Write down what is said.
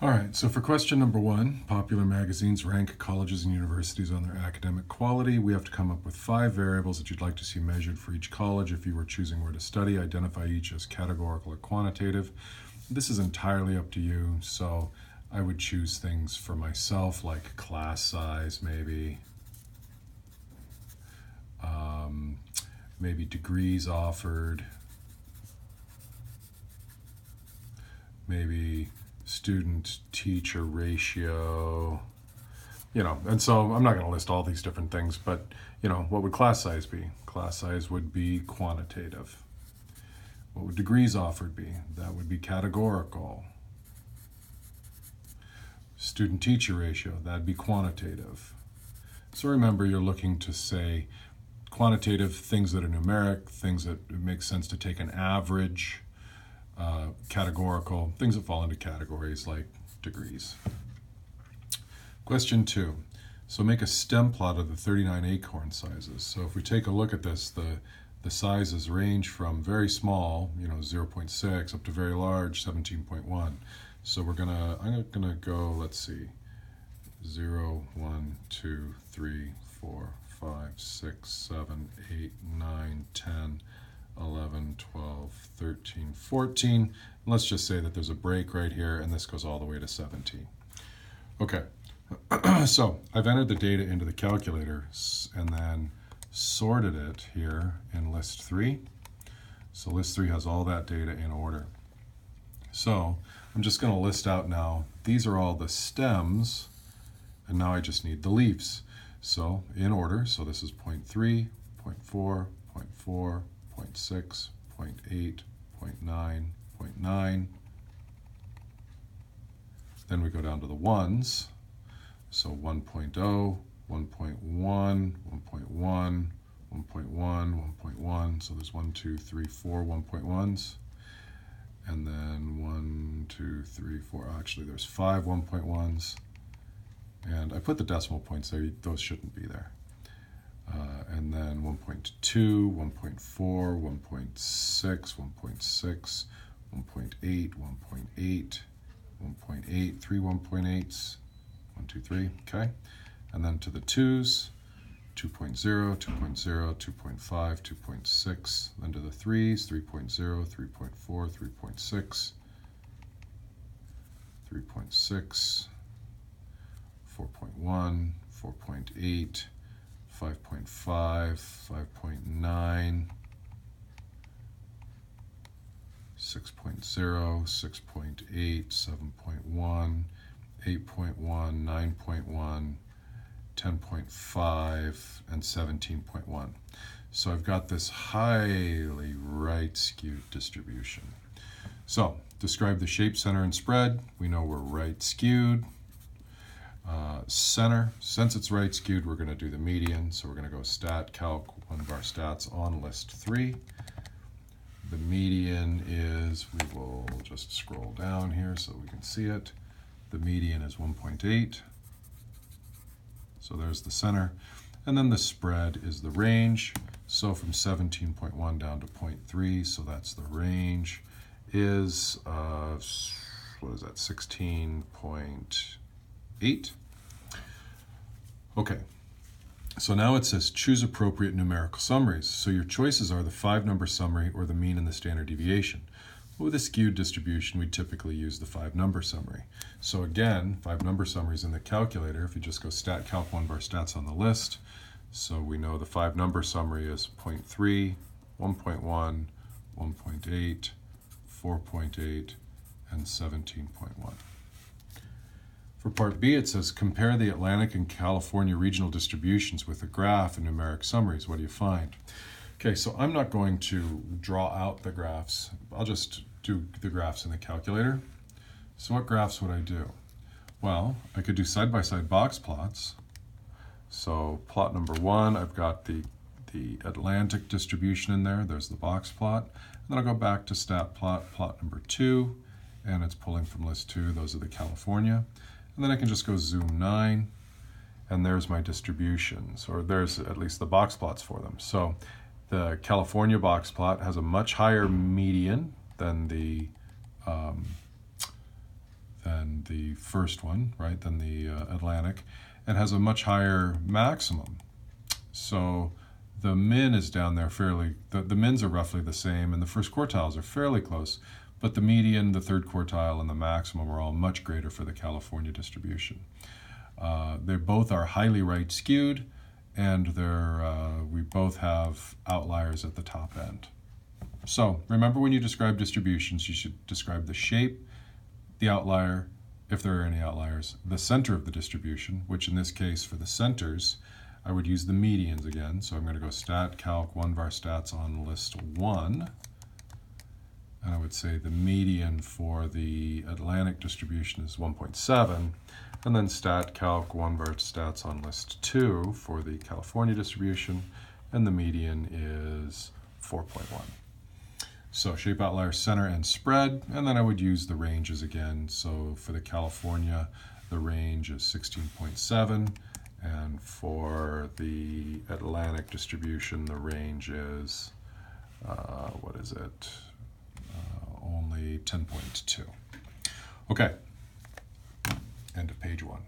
All right, so for question number one, popular magazines rank colleges and universities on their academic quality. We have to come up with 5 variables that you'd like to see measured for each college. If you were choosing where to study, identify each as categorical or quantitative. This is entirely up to you, so I would choose things for myself like class size, maybe degrees offered, maybe student-teacher ratio, and so I'm not going to list all these different things, but, what would class size be? Class size would be quantitative. What would degrees offered be? That would be categorical. Student-teacher ratio, that'd be quantitative. So remember, you're looking to say quantitative, things that are numeric, things that it makes sense to take an average, categorical, things that fall into categories like degrees. Question 2. So make a stem plot of the 39 acorn sizes. So if we take a look at this, the sizes range from very small, 0.6, up to very large, 17.1. So I'm gonna go, let's see, 0, 1, 2, 3, 4, 5, 6, 7, 8, 9, 10, 11, 12, 13, 14. And let's just say that there's a break right here, and this goes all the way to 17. Okay, so I've entered the data into the calculator and then sorted it here in list 3. So list 3 has all that data in order. So I'm just going to list out now, these are all the stems, and now I just need the leaves. So in order, so this is 0.3, 0.4, 0.4, 0.6, 0.8, 0.9, 0.9. Then we go down to the ones. So 1.0, 1.1, 1.1, 1.1, 1.1. So there's 1, 2, 3, 4 1.1s. And then 1, 2, 3, 4. Actually, there's 5 1.1s. And I put the decimal points there. Those shouldn't be there. And then 1.2, 1.4, 1.6, 1.6, 1.8, 1.8, 1.8, 3 1.8s, 1, 2, 3, okay? And then to the 2s, 2.0, 2.0, 2.5, 2.6, then to the 3s, 3.0, 3.4, 3.6, 3.6, 4.1, 4.8, 5.5, 5.9, 6.0, 6.8, 7.1, 8.1, 9.1, 10.5, and 17.1. So I've got this highly right-skewed distribution. So describe the shape, center, and spread. We know we're right-skewed. Center, since it's right skewed, we're going to do the median. So we're going to go stat calc, one of our stats on list 3. The median is, we will just scroll down here so we can see it. The median is 1.8. So there's the center. And then the spread is the range. So from 17.1 down to 0.3, so that's the range, is, what is that, 16.8. Okay, so now it says choose appropriate numerical summaries. So your choices are the 5-number summary or the mean and the standard deviation. With a skewed distribution, we typically use the 5-number summary. So again, 5-number summaries in the calculator, if you just go stat calc, one of our stats on the list, so we know the 5-number summary is 0.3, 1.1, 1.8, 4.8, and 17.1. For part B, it says, compare the Atlantic and California regional distributions with a graph and numeric summaries. What do you find? Okay, so I'm not going to draw out the graphs. I'll just do the graphs in the calculator. So what graphs would I do? Well, I could do side-by-side box plots. So plot number 1, I've got the Atlantic distribution in there. There's the box plot. And then I'll go back to stat plot number 2, and it's pulling from list 2. Those are the California. And then I can just go zoom 9, and there's my distributions, or there's at least the box plots for them. So the California box plot has a much higher median than the than the first one, right, than the Atlantic, and has a much higher maximum. So the min is down there fairly, the mins are roughly the same, and the first quartiles are fairly close, but the median, the third quartile, and the maximum are all much greater for the California distribution. They both are highly right skewed, and we both have outliers at the top end. So remember, when you describe distributions, you should describe the shape, the outlier, if there are any outliers, the center of the distribution, which in this case for the centers, I would use the medians again. So I'm going to go stat calc 1var stats on list 1. And I would say the median for the Atlantic distribution is 1.7. And then stat calc 1var stats on list 2 for the California distribution. And the median is 4.1. So shape, outlier, center, and spread. And then I would use the ranges again. So for the California, the range is 16.7. And for the Atlantic distribution, the range is, only 10.2. Okay, end of page 1.